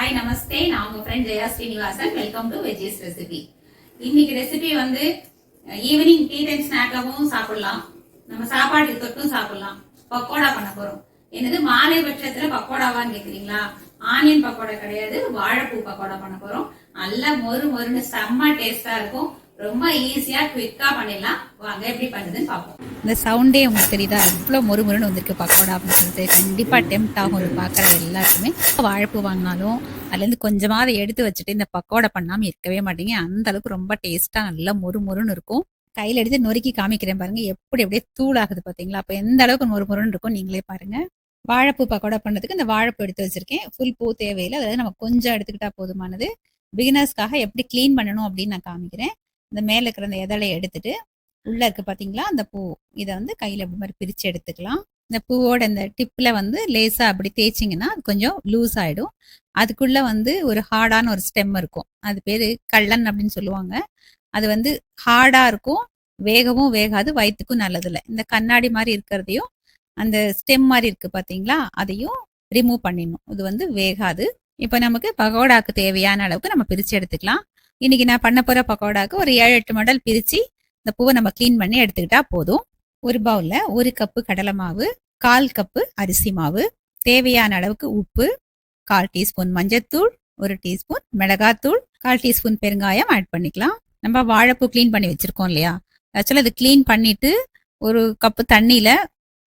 Hi நமஸ்தே, நான் உங்க friend Jaya Srinivasan. Welcome to veggies recipe. இன்னைக்கு ரெசிபி வந்து ஈவினிங் டீ டைம் ஸ்நாக்காகவும் சாப்பிடலாம், நம்ம சாப்பாடு தொட்டும் சாப்பிடலாம். பக்கோடா பண்ண போறோம். என்னது மாலை பட்சத்துல பக்கோடாவான்னு கேக்குறீங்களா? ஆனியன் பக்கோடா கிடையாது, வாழைப்பூ பக்கோடா பண்ண போறோம். நல்லா மொறு மொறுன்னு செம்ம டேஸ்டா இருக்கும். ரொம்ப ஈஸியா குவிக்கா பண்ணிடலாம். வாங்க எப்படி பண்ணுதுன்னு பார்ப்போம். இந்த சவுண்டே உங்களுக்கு தெரியுதா? எவ்வளோ மொறுமொறுன்னு வந்திருக்கு பக்கோடா அப்படின்னு சொல்லிட்டு கண்டிப்பாக டெம்ட் ஆகும் இது பார்க்குற எல்லாருக்குமே. வாழைப்பூ வாங்கினாலும் அதுலேருந்து கொஞ்சமாக எடுத்து வச்சுட்டு இந்த பக்கோடா பண்ணாமல் இருக்கவே மாட்டீங்க. அந்த அளவுக்கு ரொம்ப டேஸ்ட்டாக நல்லா மொறுமொறுன்னு இருக்கும். கையில் எடுத்து நொறுக்கி காமிக்கிறேன் பாருங்க, எப்படி அப்படியே தூளாகுது பார்த்தீங்களா? அப்போ எந்த அளவுக்கு மொறுமொறுன்னு இருக்கும் நீங்களே பாருங்க. வாழைப்பூ பக்கோடா பண்ணுறதுக்கு இந்த வாழைப்பூ எடுத்து வச்சிருக்கேன். ஃபுல் பூ தேவையில்லை, அதாவது நம்ம கொஞ்சம் எடுத்துக்கிட்டா போதுமானது. பிகினர்ஸ்க்காக எப்படி க்ளீன் பண்ணணும் அப்படின்னு நான் காமிக்கிறேன். இந்த மேலே இருக்கிற அந்த எதலை எடுத்துட்டு உள்ள இருக்கு பாத்தீங்களா அந்த பூ, இதை வந்து கையில அப்படி மாதிரி பிரிச்சு எடுத்துக்கலாம். இந்த பூவோட இந்த டிப்ல வந்து லேசா அப்படி தேய்ச்சிங்கன்னா அது கொஞ்சம் லூஸ் ஆயிடும். அதுக்குள்ள வந்து ஒரு ஹார்டான ஒரு ஸ்டெம் இருக்கும், அது பேரு கள்ளன் அப்படின்னு சொல்லுவாங்க. அது வந்து ஹார்டா இருக்கும், வேகவும் வேகாது, வயிற்றுக்கும் நல்லதில்லை. இந்த கண்ணாடி மாதிரி இருக்கிறதையும் அந்த ஸ்டெம் மாதிரி இருக்கு பாத்தீங்களா, அதையும் ரிமூவ் பண்ணிடணும். இது வந்து வேகாது. இப்போ நமக்கு பகோடாக்கு தேவையான அளவுக்கு நம்ம பிரிச்சு எடுத்துக்கலாம். இன்னைக்கு நான் பண்ண போற பக்கோடாக்கு ஒரு 7-8 மடல் பிரிச்சு இந்த பூவை நம்ம கிளீன் பண்ணி எடுத்துக்கிட்டா போதும். ஒரு பவுல்ல 1 கப்பு கடலை மாவு, 1/4 கப்பு அரிசி மாவு, தேவையான அளவுக்கு உப்பு, 1/4 டீஸ்பூன் மஞ்சத்தூள், 1 டீஸ்பூன் மிளகாத்தூள், 1/4 டீஸ்பூன் பெருங்காயம் ஆட் பண்ணிக்கலாம். நம்ம வாழைப்பூ கிளீன் பண்ணி வச்சிருக்கோம் இல்லையா, ஆக்சுவலாக அது கிளீன் பண்ணிட்டு 1 கப்பு தண்ணியில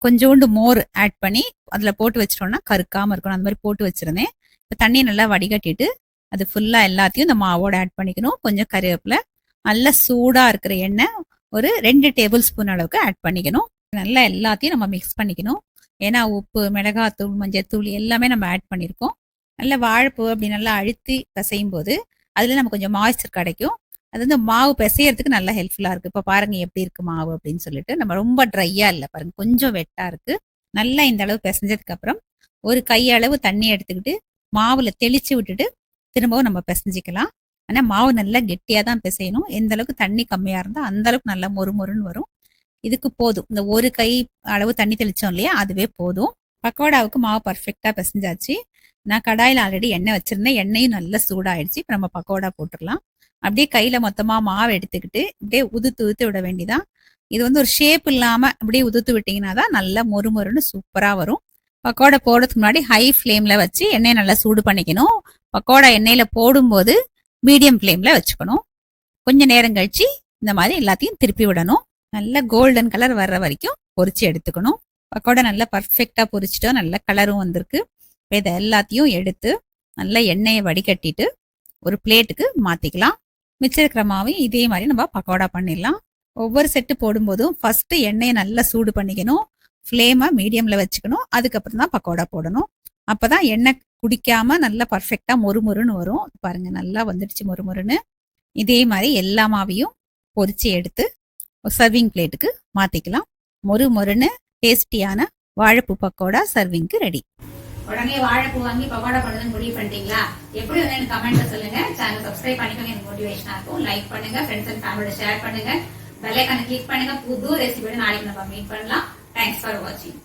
கொஞ்சோண்டு மோர் ஆட் பண்ணி அதுல போட்டு வச்சிட்டோம்னா கருக்காம இருக்கணும். அந்த மாதிரி போட்டு வச்சிருந்தேன். இப்போ தண்ணியை நல்லா வடிகட்டிட்டு அது ஃபுல்லா எல்லாத்தையும் இந்த மாவோட ஆட் பண்ணிக்கணும். கொஞ்சம் கருவேப்பிலை, நல்லா சூடா இருக்கிற எண்ணெய் ஒரு 2 டேபிள் ஸ்பூன் அளவுக்கு ஆட் பண்ணிக்கணும். நல்லா எல்லாத்தையும் நம்ம மிக்ஸ் பண்ணிக்கணும். ஏன்னா உப்பு, மிளகாத்தூள், மஞ்சத்தூள் எல்லாமே நம்ம ஆட் பண்ணியிருக்கோம். நல்லா வாழைப்பூ அப்படி நல்லா அழுத்தி பிசையும் போது அதுல நம்ம கொஞ்சம் மாய்ஸ்சர் கிடைக்கும். அது வந்து மாவு பிசையறதுக்கு நல்லா ஹெல்ப்ஃபுல்லா இருக்கு. இப்போ பாருங்க எப்படி இருக்கு மாவு அப்படின்னு சொல்லிட்டு. நம்ம ரொம்ப ட்ரையா இல்லை பாருங்க, கொஞ்சம் வெட்டா இருக்கு. நல்லா இந்த அளவு பிசைஞ்சதுக்கு அப்புறம் ஒரு கையளவு தண்ணி எடுத்துக்கிட்டு மாவுல தெளிச்சு விட்டுட்டு திரும்பவும் நம்ம பிசைஞ்சிக்கலாம். ஆனா மாவு நல்லா கெட்டியா தான் பிசையணும். எந்த அளவுக்கு தண்ணி கம்மியா இருந்தா அந்த அளவுக்கு நல்லா மொறுமொறுன்னு வரும். இதுக்கு போதும், இந்த ஒரு கை அளவு தண்ணி தெளிச்சோம் இல்லையா, அதுவே போதும். பக்கோடாவுக்கு மாவு பர்ஃபெக்டா பிசைஞ்சாச்சு. நான் கடாயில ஆல்ரெடி எண்ணெய் வச்சிருந்தேன், எண்ணெயும் நல்லா சூடாயிடுச்சு. இப்போ நம்ம பக்கோடா போட்டுடலாம். அப்படியே கையில மொத்தமா மாவு எடுத்துக்கிட்டு அப்படியே உதுத்து விட வேண்டியதான். இது வந்து ஒரு ஷேப் இல்லாம அப்படியே உதுத்து விட்டீங்கன்னா தான் நல்லா மொறுமொறுன்னு சூப்பரா வரும். பக்கோடா போடுறதுக்கு முன்னாடி ஹை ஃப்ளேம்ல வச்சு எண்ணெயை நல்லா சூடு பண்ணிக்கணும். பக்கோடா எண்ணெயில போடும்போது மீடியம் ஃப்ளேம்ல வச்சுக்கணும். கொஞ்ச நேரம் கழிச்சு இந்த மாதிரி எல்லாத்தையும் திருப்பி விடணும். நல்ல கோல்டன் கலர் வர்ற வரைக்கும் பொரிச்சு எடுத்துக்கணும். பக்கோடா நல்லா பர்ஃபெக்டா பொரிச்சிட்டோம், நல்ல கலரும் வந்திருக்கு. இதை எல்லாத்தையும் எடுத்து நல்லா எண்ணெயை வடிகட்டிட்டு ஒரு பிளேட்டுக்கு மாத்திக்கலாம். மிச்சம் இருக்கிற மாவையும் இதே மாதிரி நம்ம பக்கோடா பண்ணிடலாம். ஒவ்வொரு செட்டு போடும்போதும் ஃபர்ஸ்ட் எண்ணெயை நல்லா சூடு பண்ணிக்கணும், ஃப்ளேமை மீடியம்ல வச்சுக்கணும். அதுக்கப்புறம் தான் பக்கோடா போடணும். அப்பதான் எண்ணெய் குடிக்காம நல்லா பர்ஃபெக்டா மொறுமொறுன்னு வரும். பாருங்க நல்லா வந்துடுச்சு மொறுமொறுன்னு. இதே மாதிரி எல்லா மாவையும் பொரிச்சு எடுத்து சர்விங் பிளேட்டுக்கு மாத்திக்கலாம். மொறுமொறுன்னு டேஸ்டியான வாழைப்பூ பக்கோடா சர்விங்க்கு ரெடி. உடனே வாழைப்பூ வாங்கி பக்கோடா பண்ணுறதுன்னு முடிவு பண்ணிட்டீங்களா? எப்படி வந்து எனக்கு கமெண்ட்ல சொல்லுங்க. சேனல் சப்ஸ்கிரைப் பண்ணிக்கோங்க, எனக்கு மோட்டிவேஷனா இருக்கும். லைக் பண்ணுங்க, ஃப்ரெண்ட்ஸ் அண்ட் ஃபேமிலியோட ஷேர் பண்ணுங்க, பெல் ஐகானை கிளிக் பண்ணுங்க. புது ரெசிபியோட நாளைக்கு நம்ம மீட் பண்ணலாம். தேங்க்ஸ் ஃபார் வாட்சிங்.